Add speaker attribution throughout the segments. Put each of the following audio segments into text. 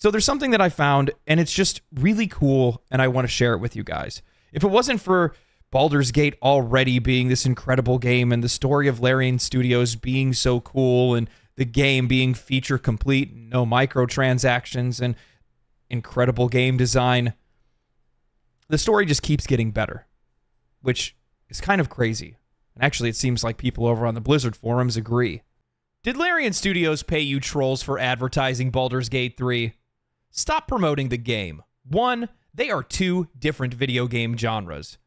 Speaker 1: So there's something that I found, and it's just really cool, and I want to share it with you guys. If it wasn't for Baldur's Gate already being this incredible game and the story of Larian Studios being so cool and the game being feature complete, no microtransactions, and incredible game design, the story just keeps getting better, which is kind of crazy. And actually, it seems like people over on the Blizzard forums agree. Did Larian Studios pay you trolls for advertising Baldur's Gate 3? Stop promoting the game. 1, they are 2 different video game genres.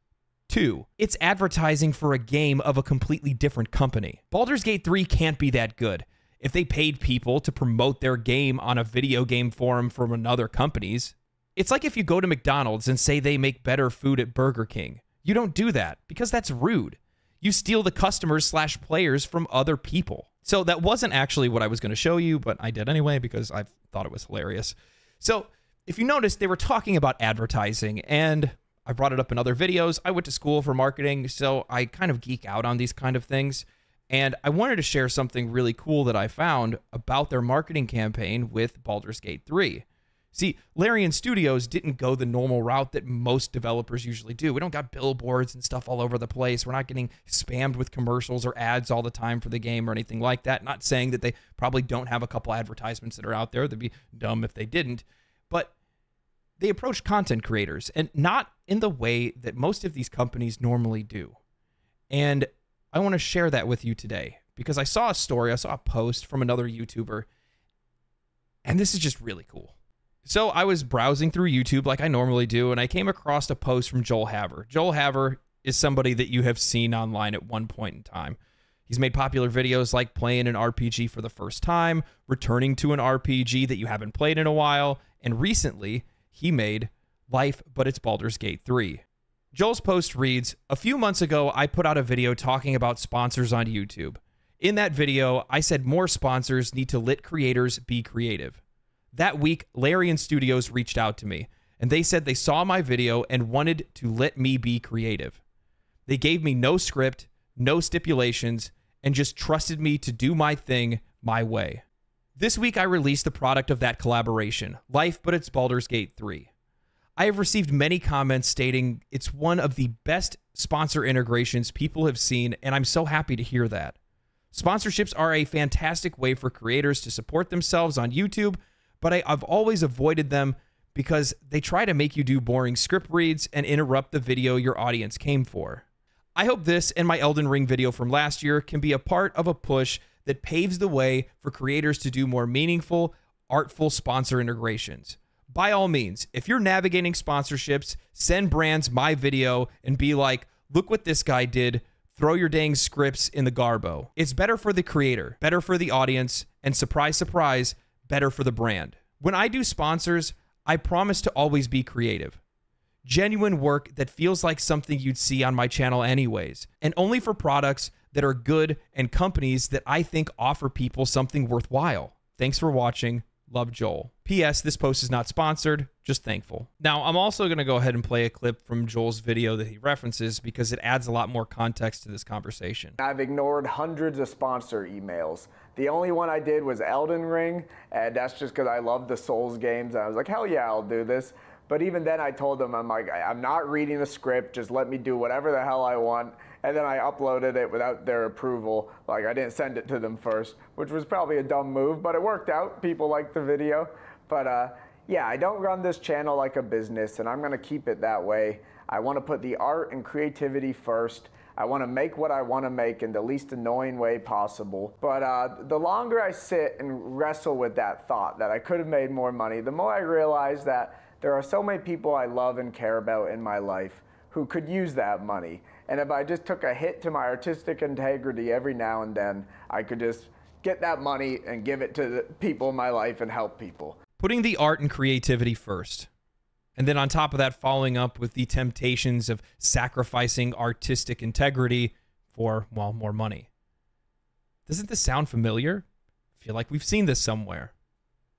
Speaker 1: 2, it's advertising for a game of a completely different company. Baldur's Gate 3 can't be that good. If they paid people to promote their game on a video game forum from another company's, it's like if you go to McDonald's and say they make better food at Burger King. You don't do that because that's rude. You steal the customers/players from other people. So that wasn't actually what I was going to show you, but I did anyway because I thought it was hilarious. So if you notice, they were talking about advertising, and I brought it up in other videos. I went to school for marketing, so I kind of geek out on these kind of things. And I wanted to share something really cool that I found about their marketing campaign with Baldur's Gate 3. See, Larian Studios didn't go the normal route that most developers usually do. We don't got billboards and stuff all over the place. We're not getting spammed with commercials or ads all the time for the game or anything like that. Not saying that they probably don't have a couple advertisements that are out there. They'd be dumb if they didn't. But they approach content creators, and not in the way that most of these companies normally do. And I want to share that with you today because I saw a story, I saw a post from another YouTuber, and this is just really cool. So I was browsing through YouTube like I normally do, and I came across a post from Joel Haver. Joel Haver is somebody that you have seen online at one point in time. He's made popular videos like playing an RPG for the first time, returning to an RPG that you haven't played in a while, and recently he made Life, but it's Baldur's Gate 3. Joel's post reads, "A few months ago, I put out a video talking about sponsors on YouTube. In that video, I said more sponsors need to let creators be creative. That week, Larian Studios reached out to me, and they said they saw my video and wanted to let me be creative. They gave me no script, no stipulations, and just trusted me to do my thing my way. This week, I released the product of that collaboration, Life, but it's Baldur's Gate 3. I have received many comments stating it's one of the best sponsor integrations people have seen, and I'm so happy to hear that. Sponsorships are a fantastic way for creators to support themselves on YouTube, but I've always avoided them because they try to make you do boring script reads and interrupt the video your audience came for. I hope this and my Elden Ring video from last year can be a part of a push that paves the way for creators to do more meaningful, artful sponsor integrations. By all means, if you're navigating sponsorships, send brands my video and be like, look what this guy did, throw your dang scripts in the garbo. It's better for the creator, better for the audience, and surprise, surprise, better for the brand. When I do sponsors, I promise to always be creative. Genuine work that feels like something you'd see on my channel anyways, and only for products that are good and companies that I think offer people something worthwhile. Thanks for watching. Love, Joel. P.S. This post is not sponsored, just thankful." Now, I'm also going to go ahead and play a clip from Joel's video that he references because it adds a lot more context to this conversation.
Speaker 2: I've ignored hundreds of sponsor emails. The only one I did was Elden Ring, and that's just because I love the Souls games. And I was like, hell yeah, I'll do this. But even then I told them, I'm like, I'm not reading the script, just let me do whatever the hell I want. And then I uploaded it without their approval. Like, I didn't send it to them first, which was probably a dumb move, but it worked out. People liked the video. But yeah, I don't run this channel like a business, and I'm gonna keep it that way. I wanna put the art and creativity first. I wanna make what I wanna make in the least annoying way possible. But the longer I sit and wrestle with that thought that I could have made more money, the more I realize that there are so many people I love and care about in my life who could use that money. And if I just took a hit to my artistic integrity every now and then, I could just get that money and give it to the people in my life and help people.
Speaker 1: Putting the art and creativity first. And then on top of that, following up with the temptations of sacrificing artistic integrity for, well, more money. Doesn't this sound familiar? I feel like we've seen this somewhere.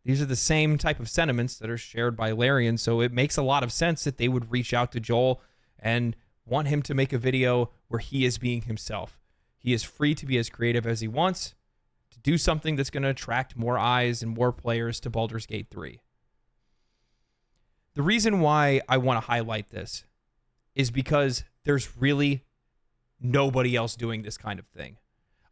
Speaker 1: These are the same type of sentiments that are shared by Larian, so it makes a lot of sense that they would reach out to Joel and want him to make a video where he is being himself. He is free to be as creative as he wants, to do something that's going to attract more eyes and more players to Baldur's Gate 3. The reason why I want to highlight this is because there's really nobody else doing this kind of thing.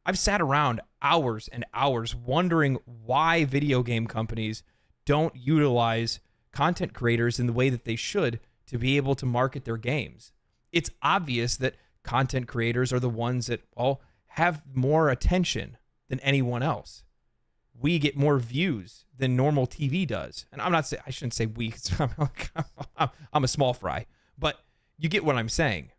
Speaker 1: I've sat around hours and hours wondering why video game companies don't utilize content creators in the way that they should to be able to market their games. It's obvious that content creators are the ones that have more attention than anyone else. We get more views than normal TV does. And I shouldn't say we, 'cause I'm a small fry, but you get what I'm saying.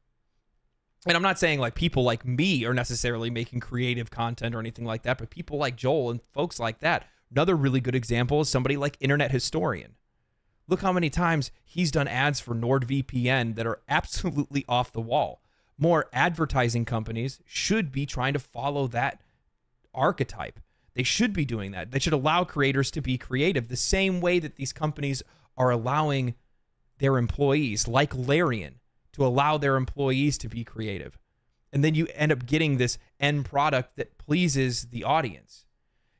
Speaker 1: And I'm not saying like people like me are necessarily making creative content or anything like that, but people like Joel and folks like that. Another really good example is somebody like Internet Historian. Look how many times he's done ads for NordVPN that are absolutely off the wall. More advertising companies should be trying to follow that archetype. They should be doing that. They should allow creators to be creative the same way that these companies are allowing their employees, like Larian, to allow their employees to be creative. And then you end up getting this end product that pleases the audience.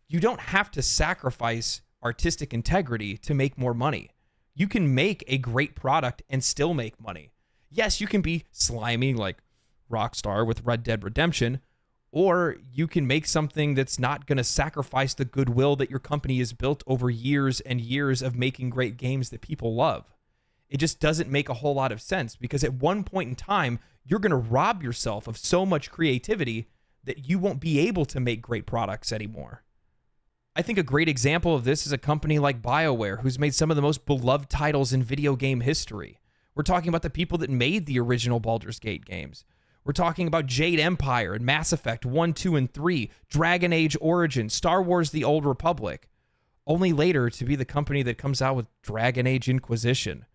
Speaker 1: You don't have to sacrifice artistic integrity to make more money. You can make a great product and still make money. Yes, you can be slimy like Rockstar with Red Dead Redemption, or you can make something that's not going to sacrifice the goodwill that your company has built over years and years of making great games that people love. It just doesn't make a whole lot of sense, because at one point in time, you're going to rob yourself of so much creativity that you won't be able to make great products anymore. I think a great example of this is a company like BioWare, who's made some of the most beloved titles in video game history. We're talking about the people that made the original Baldur's Gate games. We're talking about Jade Empire and Mass Effect 1, 2, and 3, Dragon Age Origins, Star Wars The Old Republic, only later to be the company that comes out with Dragon Age Inquisition,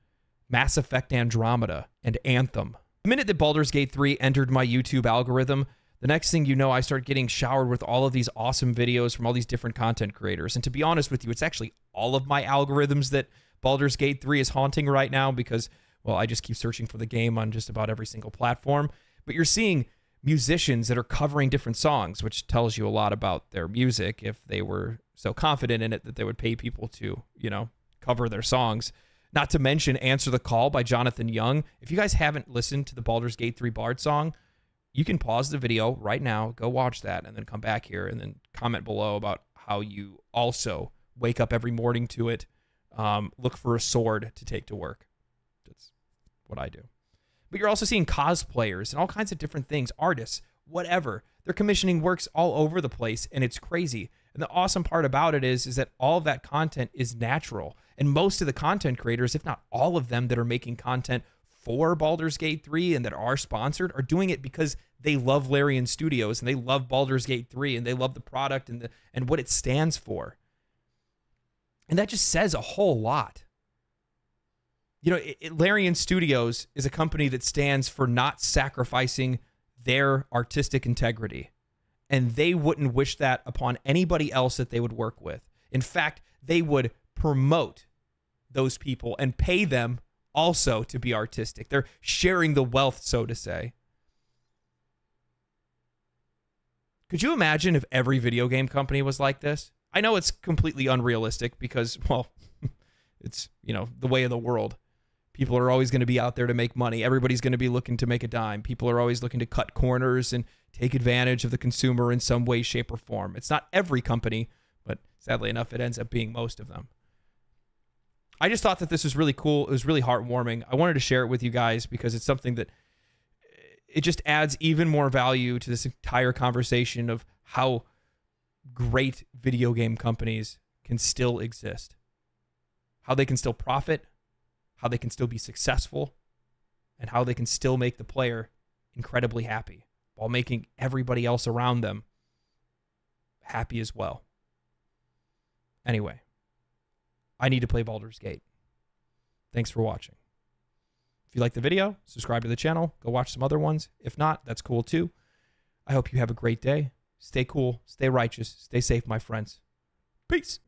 Speaker 1: Mass Effect Andromeda, and Anthem. The minute that Baldur's Gate 3 entered my YouTube algorithm, the next thing you know, I start getting showered with all of these awesome videos from all these different content creators. And to be honest with you, it's actually all of my algorithms that Baldur's Gate 3 is haunting right now, because, well, I just keep searching for the game on just about every single platform. But you're seeing musicians that are covering different songs, which tells you a lot about their music if they were so confident in it that they would pay people to, cover their songs. Not to mention Answer the Call by Jonathan Young. If you guys haven't listened to the Baldur's Gate 3 Bard song, you can pause the video right now, go watch that, and then come back here and then comment below about how you also wake up every morning to it, look for a sword to take to work. That's what I do. But you're also seeing cosplayers and all kinds of different things, artists, whatever. They're commissioning works all over the place, and it's crazy. And the awesome part about it is that all of that content is natural. And most of the content creators, if not all of them that are making content for Baldur's Gate 3 and that are sponsored, are doing it because they love Larian Studios and they love Baldur's Gate 3 and they love the product and what it stands for. And that just says a whole lot. Larian Studios is a company that stands for not sacrificing their artistic integrity. And they wouldn't wish that upon anybody else that they would work with. In fact, they would promote those people and pay them also to be artistic. They're sharing the wealth, so to say. Could you imagine if every video game company was like this? I know it's completely unrealistic because, well, it's, the way of the world. People are always going to be out there to make money. Everybody's going to be looking to make a dime. People are always looking to cut corners and take advantage of the consumer in some way, shape, or form. It's not every company, but sadly enough, it ends up being most of them. I just thought that this was really cool. It was really heartwarming. I wanted to share it with you guys because it's something that it just adds even more value to this entire conversation of how great video game companies can still exist, how they can still profit, how they can still be successful, and how they can still make the player incredibly happy while making everybody else around them happy as well. Anyway, I need to play Baldur's Gate. Thanks for watching. If you like the video, subscribe to the channel. Go watch some other ones. If not, that's cool too. I hope you have a great day. Stay cool, stay righteous, stay safe, my friends. Peace.